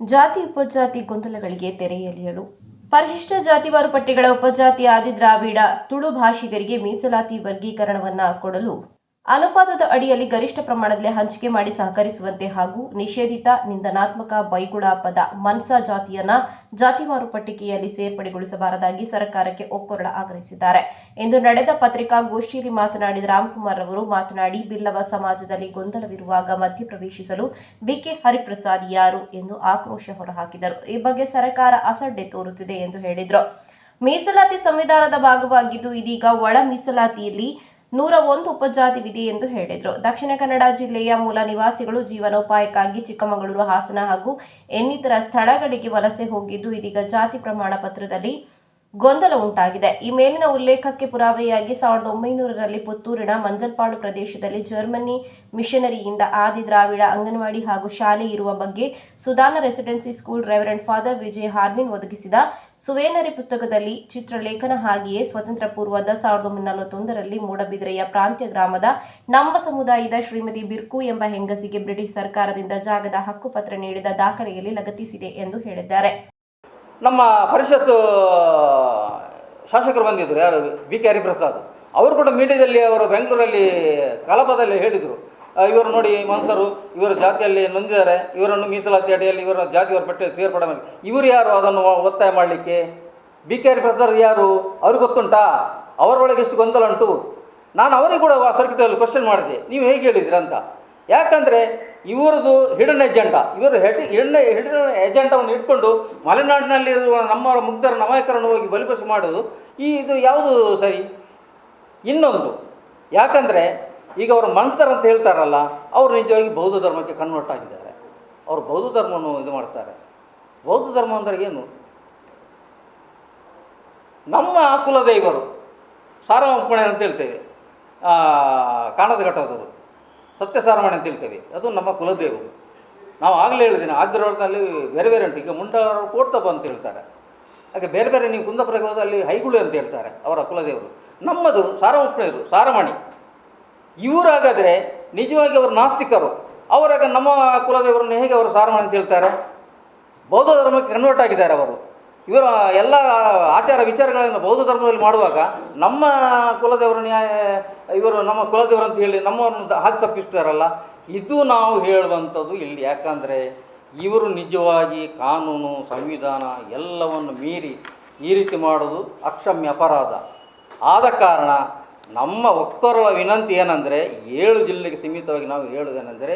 ಜಾತಿ ಉಪಜಾತಿ ಗೊಂದಲಗಳಿಗೆ ತೆರೆ ಎಳೆಯಲು ಪರಿಶಿಷ್ಟ ಜಾತಿವಾರು ಪಟ್ಟಿಗಳ ಉಪಜಾತಿ ಆದಿದ್ರಾವಿಡ ತುಳು ಭಾಷಿಗರಿಗೆ ಮೀಸಲಾತಿ ವರ್ಗೀಕರಣವನ್ನು ಕೊಡಲು ಅನುಪಾತದ ಅಡಿಯಲ್ಲಿ ಗರಿಷ್ಠ ಪ್ರಮಾಣದಲ್ಲಿ ಹಂಚಿಕೆ ಮಾಡಿ ಸಹಕರಿಸುವಂತೆ ಹಾಗೂ ನಿಷೇಧಿತ ನಿಂದನಾತ್ಮಕ ಬೈಗುಳ ಪದ ಮನ್ಸಾ ಜಾತಿಯನ್ನ ಜಾತಿವಾರು ಪಟ್ಟಿಕೆಯಲ್ಲಿ ಸೇರ್ಪಡೆಗೊಳಿಸಬಾರದಾಗಿ ಸರ್ಕಾರಕ್ಕೆ ಒಕ್ಕೊರಳ ಆಗ್ರಹಿಸಿದ್ದಾರೆ. ಇಂದು ನಡೆದ ಪತ್ರಿಕಾಗೋಷ್ಠಿಯಲ್ಲಿ ಮಾತನಾಡಿದ ರಾಮ್ಕುಮಾರ್ ಅವರು ಮಾತನಾಡಿ, ಬಿಲ್ಲವ ಸಮಾಜದಲ್ಲಿ ಗೊಂದಲವಿರುವಾಗ ಮಧ್ಯಪ್ರವೇಶಿಸಲು ಬಿಕೆ ಹರಿಪ್ರಸಾದ್ ಯಾರು ಎಂದು ಆಕ್ರೋಶ ಹೊರಹಾಕಿದರು. ಈ ಬಗ್ಗೆ ಸರ್ಕಾರ ಅಸಡ್ಡೆ ತೋರುತ್ತಿದೆ ಎಂದು ಹೇಳಿದರು. ಮೀಸಲಾತಿ ಸಂವಿಧಾನದ ಭಾಗವಾಗಿದ್ದು ಇದೀಗ ಒಳ ಮೀಸಲಾತಿಯಲ್ಲಿ 101 ಉಪಜಾತಿವಿದೆ ಎಂದು ಹೇಳಿದರು. ದಕ್ಷಿಣ ಕನ್ನಡ ಜಿಲ್ಲೆಯ ಮೂಲ ನಿವಾಸಿಗಳು ಜೀವನೋಪಾಯಕ್ಕಾಗಿ ಚಿಕ್ಕಮಗಳೂರು, ಹಾಸನ ಹಾಗೂ ಇನ್ನಿತರ ಸ್ಥಳಗಳಿಗೆ ವಲಸೆ ಹೋಗಿದ್ದು ಇದೀಗ ಜಾತಿ ಪ್ರಮಾಣ ಪತ್ರದಲ್ಲಿ ಗೊಂದಲ ಉಂಟಾಗಿದೆ. ಈ ಮೇಲಿನ ಉಲ್ಲೇಖಕ್ಕೆ ಪುರಾವೆಯಾಗಿ 1900ರಲ್ಲಿ ಪುತ್ತೂರಿನ ಮಂಜಲ್ಪಾಡು ಪ್ರದೇಶದಲ್ಲಿ ಜರ್ಮನಿ ಮಿಷನರಿಯಿಂದ ಆದಿ ದ್ರಾವಿಡ ಅಂಗನವಾಡಿ ಹಾಗೂ ಶಾಲೆ ಇರುವ ಬಗ್ಗೆ Sudhana residency school Reverend Father Vijay Harmin ಒದಗಿಸಿದ ಸುವೇನರಿ ಪುಸ್ತಕದಲ್ಲಿ ಚಿತ್ರಲೇಖನ ಹಾಗೆಯೇ ಸ್ವತಂತ್ರ ಪೂರ್ವದ 1941ರಲ್ಲಿ ಮೂಡಬಿದಿರೆಯ ಪ್ರಾಂತ್ಯ ಗ್ರಾಮದ ನಂಬ ಸಮುದಾಯದ ಶ್ರೀಮತಿ ಬಿರ್ಕು ಎಂಬ ಹೆಂಗಸಿಗೆ ಬ್ರಿಟಿಷ್ ಸರ್ಕಾರದಿಂದ ಜಾಗದ ಹಕ್ಕುಪತ್ರ ನೀಡಿದ ದಾಖಲೆಯಲ್ಲಿ ಲಗತ್ತಿಸಿದೆ ಎಂದು ಹೇಳಿದ್ದಾರೆ. ನಮ್ಮ ಪರಿಷತ್ತು ಶಾಸಕರು ಬಂದಿದ್ದರು, ಯಾರು ಬಿಕೆ ಹರಿಪ್ರಸಾದ್ ಅವರು ಕೂಡ ಮೀಡಿಯಾದಲ್ಲಿ ಅವರು ಬೆಂಗಳೂರಲ್ಲಿ ಕಲಾಪದಲ್ಲಿ ಹೇಳಿದರು, ಇವರು ನೋಡಿ ಮನ್ಸರು ಇವರ ಜಾತಿಯಲ್ಲಿ ನೊಂದಿದ್ದಾರೆ, ಇವರನ್ನು ಮೀಸಲಾತಿ ಅಡಿಯಲ್ಲಿ ಇವರ ಜಾತಿಯವರ ಪಟ್ಟಿಯಲ್ಲಿ ಸೇರ್ಪಡೆ ಮಾಡಿ. ಇವರು ಯಾರು ಅದನ್ನು ಒತ್ತಾಯ ಮಾಡಲಿಕ್ಕೆ? ಬಿಕೆ ಹರಿಪ್ರಸಾದ್ ಯಾರು ಅವ್ರಿಗೆ ಗೊತ್ತುಂಟಾ? ಅವರೊಳಗೆ ಎಷ್ಟು ಗೊಂದಲ ಉಂಟು? ನಾನು ಅವರಿಗೆ ಕೂಡ ಸರ್ಕ್ಯೂಟಲ್ಲಿ ಕ್ವಶನ್ ಮಾಡಿದೆ, ನೀವು ಹೇಗೆ ಹೇಳಿದ್ರಿ ಅಂತ. ಯಾಕಂದರೆ ಇವರದು ಹಿಡನ್ ಎಜೆಂಡಾ, ಇವರು ಹಿಡನ್ ಎಜೆಂಡಾವನ್ನು ಇಟ್ಕೊಂಡು ಮಲೆನಾಡಿನಲ್ಲಿರುವ ನಮ್ಮ ಮುಗ್ಧರ ನಾಯಕರನ್ನು ಹೋಗಿ ಬಲಿಪಶು ಮಾಡೋದು ಇದು ಯಾವುದು ಸರಿ? ಇನ್ನೊಂದು, ಯಾಕಂದರೆ ಈಗ ಅವರು ಮನ್ಸರ್ ಅಂತ ಹೇಳ್ತಾರಲ್ಲ, ಅವರು ನಿಜವಾಗಿ ಬೌದ್ಧ ಧರ್ಮಕ್ಕೆ ಕನ್ವರ್ಟ್ ಆಗಿದ್ದಾರೆ. ಅವರು ಬೌದ್ಧ ಧರ್ಮವನ್ನು ಇದು ಮಾಡ್ತಾರೆ. ಬೌದ್ಧ ಧರ್ಮ ಅಂದರೆ ಏನು? ನಮ್ಮ ಕುಲದೈವರು ಸಾರಮಣೆ ಅಂತ ಹೇಳ್ತೇವೆ, ಕಾಣದ ಘಟ್ಟದವರು ಸತ್ಯಸಾರಮಣೆ ಅಂತ ಹೇಳ್ತೇವೆ, ಅದು ನಮ್ಮ ಕುಲದೇವರು. ನಾವು ಆಗಲೇ ಹೇಳಿದ್ದೀನಿ, ಆದಿರೋಡದಲ್ಲಿ ಬೇರೆ ಬೇರೆ ಉಂಟು. ಈಗ ಮುಂಡವರು ಕೋಟಪ್ಪ ಅಂತ ಹೇಳ್ತಾರೆ, ಹಾಗೆ ಬೇರೆ ಬೇರೆ ನೀವು ಕುಂದಾಪುರಕ್ಕೆ ಹೋದಲ್ಲಿ ಹೈಗುಳಿ ಅಂತ ಹೇಳ್ತಾರೆ ಅವರ ಕುಲದೇವರು. ನಮ್ಮದು ಸಾರಮಪ್ಪಣೆಯರು, ಸಾರಮಣಿ. ಇವರಾಗಾದರೆ ನಿಜವಾಗಿ ಅವರು ನಾಸ್ತಿಕರು. ಅವರಾಗ ನಮ್ಮ ಕುಲದೇವರನ್ನು ಹೇಗೆ ಅವರು ಸಾರಮಣಿ ಅಂತ ಹೇಳ್ತಾರೆ? ಬೌದ್ಧ ಧರ್ಮಕ್ಕೆ ಕನ್ವರ್ಟ್ ಆಗಿದ್ದಾರೆ ಅವರು. ಇವರ ಎಲ್ಲ ಆಚಾರ ವಿಚಾರಗಳನ್ನು ಬೌದ್ಧ ಧರ್ಮದಲ್ಲಿ ಮಾಡುವಾಗ ನಮ್ಮ ಕುಲದೇವರನ್ನ ಇವರು ನಮ್ಮ ಕುಲದೇವರು ಅಂತ ಹೇಳಿ ನಮ್ಮನ್ನು ಹಾಕಿ ತಪ್ಪಿಸ್ತಾರಲ್ಲ, ಇದು ನಾವು ಹೇಳುವಂಥದ್ದು ಇಲ್ಲಿ. ಯಾಕಂದರೆ ಇವರು ನಿಜವಾಗಿ ಕಾನೂನು ಸಂವಿಧಾನ ಎಲ್ಲವನ್ನು ಮೀರಿ ಈ ರೀತಿ ಮಾಡೋದು ಅಕ್ಷಮ್ಯ ಅಪರಾಧ. ಆದ ಕಾರಣ ನಮ್ಮ ಒಕ್ಕೊರಳ ವಿನಂತಿ ಏನಂದರೆ, 7 ಜಿಲ್ಲೆಗೆ ಸೀಮಿತವಾಗಿ ನಾವು ಹೇಳುವುದೇನೆಂದರೆ,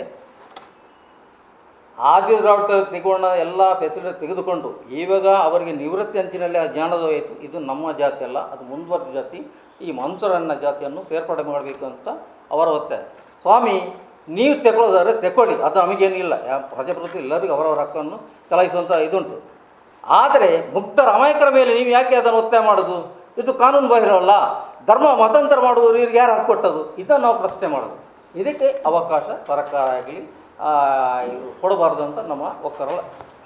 ಆದಿದ್ರಾವಿಡ ತೆಗೊಂಡ ಎಲ್ಲ ಫೆಸಿಲಿಟಿ ತೆಗೆದುಕೊಂಡು ಇವಾಗ ಅವರಿಗೆ ನಿವೃತ್ತಿ ಅಂಚಿನಲ್ಲಿ ಆ ಜ್ಞಾನೋದಯ ಆಯಿತು. ಇದು ನಮ್ಮ ಜಾತಿ ಅಲ್ಲ, ಅದು ಮುಂದುವರೆದ ಜಾತಿ. ಈ ಮನ್ಸೂರನ್ನ ಜಾತಿಯನ್ನು ಸೇರ್ಪಡೆ ಮಾಡಬೇಕು ಅಂತ ಅವರ ಒತ್ತಾಯ. ಸ್ವಾಮಿ, ನೀವು ತೆಗೊಳ್ಳೋದಾದ್ರೆ ತೆಗೊಳ್ಳಿ, ಅದು ನಮಗೇನಿಲ್ಲ. ಪ್ರಜಾಪ್ರಭುತ್ವ ಎಲ್ಲರಿಗೂ ಅವರವರ ಹಕ್ಕನ್ನು ಚಲಾಯಿಸುವಂಥ ಇದುಂಟು. ಆದರೆ ಮುಕ್ತರ ಅಮಾಯಕರ ಮೇಲೆ ನೀವು ಯಾಕೆ ಅದನ್ನು ಒತ್ತಾಯ ಮಾಡೋದು? ಇದು ಕಾನೂನು ಬಾಹಿರವಲ್ಲ. ಧರ್ಮ ಮತಾಂತರ ಮಾಡುವವರು ಇವ್ರಿಗೆ ಯಾರು ಹಕ್ಕು ಕೊಟ್ಟದು? ಇದನ್ನು ನಾವು ಪ್ರಶ್ನೆ ಮಾಡೋದು. ಇದಕ್ಕೆ ಅವಕಾಶ ಸರ್ಕಾರ ಆಗಲಿ ಕೊಡಬಾರದು ಅಂತ ನಮ್ಮ ಒಕ್ಕರಳ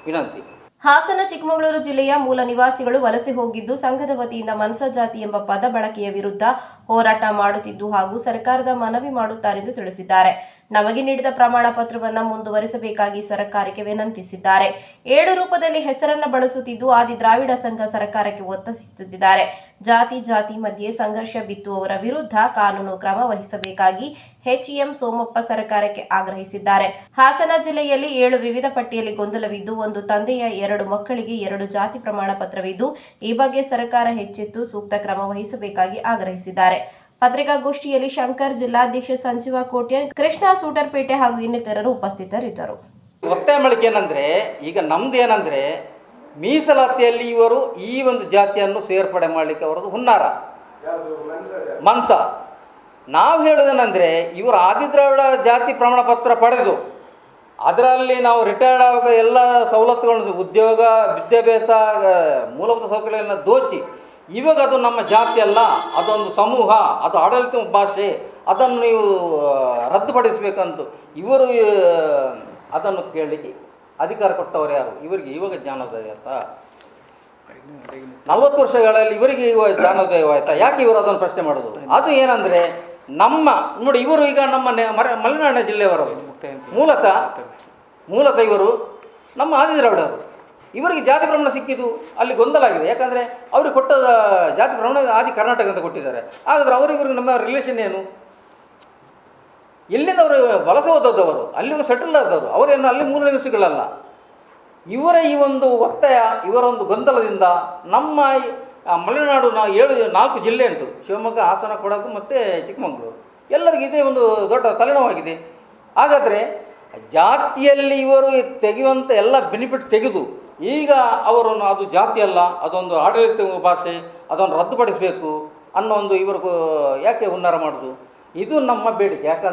ವಿನಂತಿ. ಹಾಸನ ಚಿಕ್ಕಮಗಳೂರು ಜಿಲ್ಲೆಯ ಮೂಲ ನಿವಾಸಿಗಳು ವಲಸೆ ಹೋಗಿದ್ದು ಸಂಘದ ವತಿಯಿಂದ ಮನ್ಸಾ ಜಾತಿ ಎಂಬ ಪದ ಬಳಕೆಯ ವಿರುದ್ಧ ಹೋರಾಟ ಮಾಡುತ್ತಿದ್ದು ಹಾಗೂ ಸರ್ಕಾರದ ಮನವಿ ಮಾಡುತ್ತಾರೆಂದು ತಿಳಿಸಿದ್ದಾರೆ. ನಮಗೆ ನೀಡಿದ ಪ್ರಮಾಣ ಪತ್ರವನ್ನು ಮುಂದುವರಿಸಬೇಕಾಗಿ ಸರ್ಕಾರಕ್ಕೆ ವಿನಂತಿಸಿದ್ದಾರೆ. 7 ರೂಪದಲ್ಲಿ ಹೆಸರನ್ನು ಬಳಸುತ್ತಿದ್ದು ಆದಿ ದ್ರಾವಿಡ ಸಂಘ ಸರ್ಕಾರಕ್ಕೆ ಒತ್ತಾಯಿಸುತ್ತಿದ್ದಾರೆ. ಜಾತಿ ಮಧ್ಯೆ ಸಂಘರ್ಷ ಬಿತ್ತುವವರ ವಿರುದ್ಧ ಕಾನೂನು ಕ್ರಮ ವಹಿಸಬೇಕಾಗಿ ಎಚ್ಎಂ ಸೋಮಪ್ಪ ಸರ್ಕಾರಕ್ಕೆ ಆಗ್ರಹಿಸಿದ್ದಾರೆ. ಹಾಸನ ಜಿಲ್ಲೆಯಲ್ಲಿ 7 ವಿವಿಧ ಪಟ್ಟಿಯಲ್ಲಿ ಗೊಂದಲವಿದ್ದು, ಒಂದು ತಂದೆಯ 2 ಮಕ್ಕಳಿಗೆ 2 ಜಾತಿ ಪ್ರಮಾಣ ಪತ್ರವಿದ್ದು, ಈ ಬಗ್ಗೆ ಸರ್ಕಾರ ಎಚ್ಚೆತ್ತು ಸೂಕ್ತ ಕ್ರಮ ವಹಿಸಬೇಕಾಗಿ ಆಗ್ರಹಿಸಿದ್ದಾರೆ. ಪತ್ರಿಕಾಗೋಷ್ಠಿಯಲ್ಲಿ ಶಂಕರ್, ಜಿಲ್ಲಾಧ್ಯಕ್ಷ ಸಂಜೀವ ಕೋಟ್ಯನ್, ಕೃಷ್ಣ ಸೂಟರ್ಪೇಟೆ ಹಾಗೂ ಇನ್ನಿತರರು ಉಪಸ್ಥಿತರಿದ್ದರು. ಒತ್ತಾಯ ಮಾಡಿಕೆ ಏನಂದರೆ, ಈಗ ನಮ್ದು ಏನಂದರೆ, ಮೀಸಲಾತಿಯಲ್ಲಿ ಇವರು ಈ ಒಂದು ಜಾತಿಯನ್ನು ಸೇರ್ಪಡೆ ಮಾಡಲಿಕ್ಕೆ ಅವರದು ಹುನ್ನಾರ ಮನ್ಸ. ನಾವು ಹೇಳೋದೇನೆಂದರೆ, ಇವರು ಆದಿದ್ರಾವಿಡ ಜಾತಿ ಪ್ರಮಾಣ ಪತ್ರ ಪಡೆದು ಅದರಲ್ಲಿ ನಾವು ರಿಟೈರ್ಡ್ ಆಗುವ ಎಲ್ಲ ಸವಲತ್ತುಗಳನ್ನು, ಉದ್ಯೋಗ, ವಿದ್ಯಾಭ್ಯಾಸ, ಮೂಲಭೂತ ಸೌಕರ್ಯಗಳನ್ನು ದೋಚಿ ಇವಾಗ ಅದು ನಮ್ಮ ಜಾತಿ ಅಲ್ಲ, ಅದೊಂದು ಸಮೂಹ, ಅದು ಆಡಳಿತ ಭಾಷೆ, ಅದನ್ನು ನೀವು ರದ್ದುಪಡಿಸಬೇಕಂತ ಇವರು ಅದನ್ನು ಕೇಳಲಿಕ್ಕೆ ಅಧಿಕಾರ ಕೊಟ್ಟವರು ಯಾರು? ಇವರಿಗೆ ಇವಾಗ ಜ್ಞಾನೋದಯ ಆಯಿತಾ? 40 ವರ್ಷಗಳಲ್ಲಿ ಇವರಿಗೆ ಇವಾಗ ಜ್ಞಾನೋದಯವಾಯಿತಾ? ಯಾಕೆ ಇವರು ಅದನ್ನು ಪ್ರಶ್ನೆ ಮಾಡೋದು? ಅದು ಏನಂದರೆ, ನಮ್ಮ ನೋಡಿ, ಇವರು ಈಗ ನಮ್ಮ ಮಲೆನಾಡಿನ ಜಿಲ್ಲೆಯವರು. ಮೂಲತಃ ಇವರು ನಮ್ಮ ಆದಿದ್ರಾವಿಡರು. ಇವರಿಗೆ ಜಾತಿ ಪ್ರಮಾಣ ಸಿಕ್ಕಿದ್ದು ಅಲ್ಲಿ ಗೊಂದಲ ಆಗಿದೆ. ಯಾಕಂದರೆ ಅವ್ರಿಗೆ ಕೊಟ್ಟ ಜಾತಿ ಪ್ರಮಾಣ ಆದಿ ಕರ್ನಾಟಕ ಅಂತ ಕೊಟ್ಟಿದ್ದಾರೆ. ಹಾಗಾದರೆ ಅವರಿಗೂ ನಮ್ಮ ರಿಲೇಷನ್ ಏನು? ಎಲ್ಲಿಂದ ಅವರು ವಲಸೆ ಹೋದವರು, ಅಲ್ಲಿಗೂ ಸೆಟಲ್ ಆದವರು, ಅವರೇನು ಅಲ್ಲಿ ಮೂಲ ನಿವಾಸಿಗಳಲ್ಲ. ಇವರ ಈ ಒಂದು ಒತ್ತಾಯ, ಇವರ ಒಂದು ಗೊಂದಲದಿಂದ ನಮ್ಮ ಮಲೆನಾಡು 4 ಜಿಲ್ಲೆ ಉಂಟು, ಶಿವಮೊಗ್ಗ, ಹಾಸನ, ಕೊಡಗು ಮತ್ತು ಚಿಕ್ಕಮಗಳೂರು, ಎಲ್ಲರಿಗೂ ಇದೇ ಒಂದು ದೊಡ್ಡ ತಲೆನೋವಾಗಿದೆ. ಹಾಗಾದರೆ ಜಾತಿಯಲ್ಲಿ ಇವರು ತೆಗೆಯುವಂಥ ಎಲ್ಲ ಬೆನಿಫಿಟ್ ತೆಗೆದು ಈಗ ಅವರನ್ನು ಅದು ಜಾತಿ ಅಲ್ಲ, ಅದೊಂದು ಆಡಳಿತ ಭಾಷೆ, ಅದನ್ನು ರದ್ದುಪಡಿಸಬೇಕು ಅನ್ನೋ ಒಂದು ಇವರು ಯಾಕೆ ಹುನ್ನಾರ ಮಾಡೋದು? ಇದು ನಮ್ಮ ಬೇಡಿಕೆ. ಯಾಕಂತ